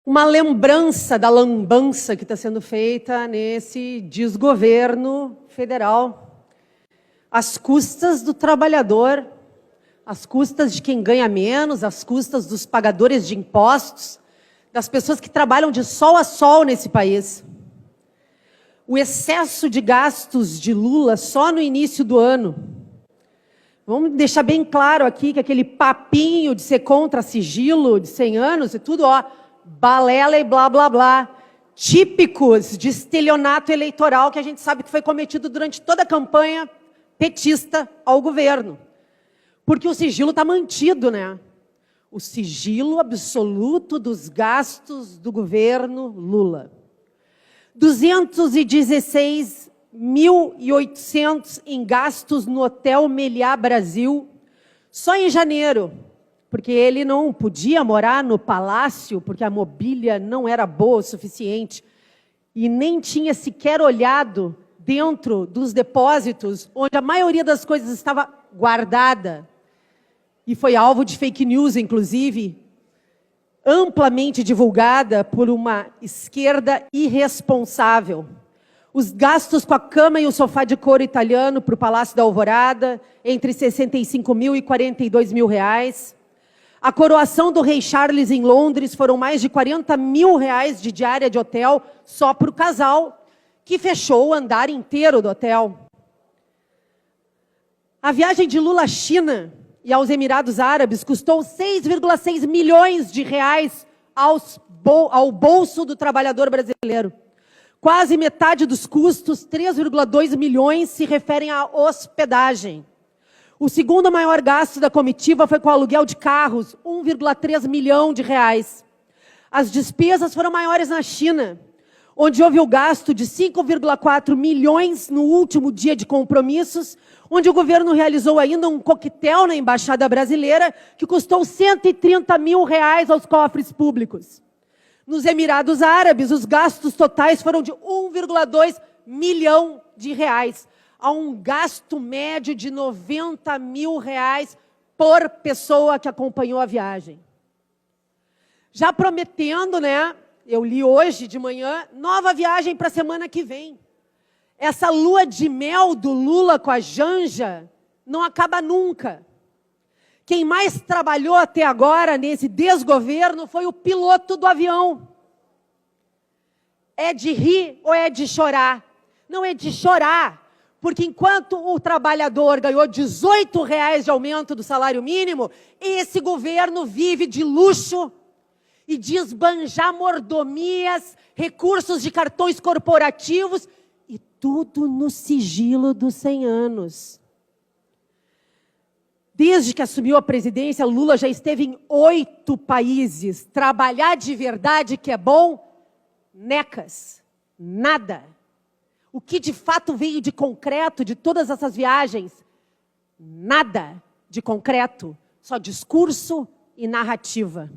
uma lembrança da lambança que está sendo feita nesse desgoverno federal, às custas do trabalhador, às custas de quem ganha menos, às custas dos pagadores de impostos, das pessoas que trabalham de sol a sol nesse país. O excesso de gastos de Lula só no início do ano. Vamos deixar bem claro aqui que aquele papinho de ser contra sigilo de 100 anos e tudo, ó, balela e blá, blá, blá, típicos de estelionato eleitoral que a gente sabe que foi cometido durante toda a campanha petista ao governo. Porque o sigilo está mantido, né? O sigilo absoluto dos gastos do governo Lula. 216.800 em gastos no Hotel Meliá Brasil, só em janeiro, porque ele não podia morar no palácio, porque a mobília não era boa o suficiente, e nem tinha sequer olhado dentro dos depósitos, onde a maioria das coisas estava guardada, e foi alvo de fake news, inclusive, amplamente divulgada por uma esquerda irresponsável. Os gastos com a cama e o sofá de couro italiano para o Palácio da Alvorada, entre 65 mil e 42 mil reais. A coroação do rei Charles em Londres foram mais de 40 mil reais de diária de hotel só para o casal, que fechou o andar inteiro do hotel. A viagem de Lula à China e aos Emirados Árabes custou 6,6 milhões de reais ao bolso do trabalhador brasileiro. Quase metade dos custos, 3,2 milhões, se referem à hospedagem. O segundo maior gasto da comitiva foi com o aluguel de carros, 1,3 milhão de reais. As despesas foram maiores na China, onde houve o gasto de 5,4 milhões no último dia de compromissos, onde o governo realizou ainda um coquetel na Embaixada Brasileira, que custou 130 mil reais aos cofres públicos. Nos Emirados Árabes, os gastos totais foram de 1,2 milhão de reais, a um gasto médio de 90 mil reais por pessoa que acompanhou a viagem. Já prometendo, né? Eu li hoje de manhã, nova viagem para a semana que vem. Essa lua de mel do Lula com a Janja não acaba nunca. Quem mais trabalhou até agora nesse desgoverno foi o piloto do avião. É de rir ou é de chorar? Não é de chorar, porque enquanto o trabalhador ganhou R$18 de aumento do salário mínimo, esse governo vive de luxo e de esbanjar mordomias, recursos de cartões corporativos, e tudo no sigilo dos 100 anos. Desde que assumiu a presidência, Lula já esteve em 8 países. Trabalhar de verdade que é bom? Necas. Nada. O que de fato veio de concreto de todas essas viagens? Nada de concreto. Só discurso e narrativa.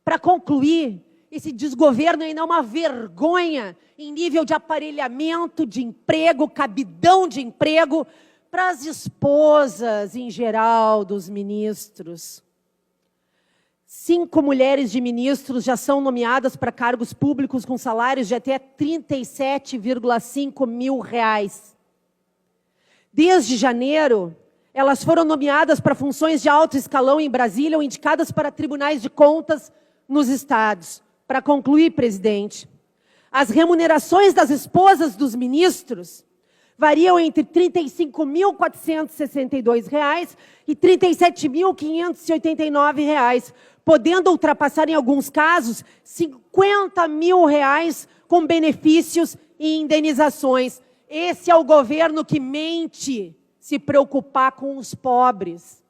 Para concluir, esse desgoverno ainda é uma vergonha em nível de aparelhamento de emprego, cabidão de emprego, para as esposas, em geral, dos ministros. 5 mulheres de ministros já são nomeadas para cargos públicos com salários de até 37,5 mil reais. Desde janeiro, elas foram nomeadas para funções de alto escalão em Brasília ou indicadas para tribunais de contas nos estados. Para concluir, presidente, as remunerações das esposas dos ministros variam entre R$ 35.462 e R$ 37.589, podendo ultrapassar, em alguns casos, R$ 50 mil com benefícios e indenizações. Esse é o governo que mente se preocupar com os pobres.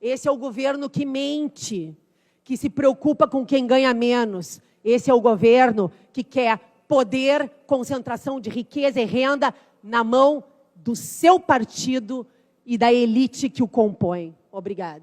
Esse é o governo que mente, que se preocupa com quem ganha menos. Esse é o governo que quer poder, concentração de riqueza e renda na mão do seu partido e da elite que o compõe. Obrigada.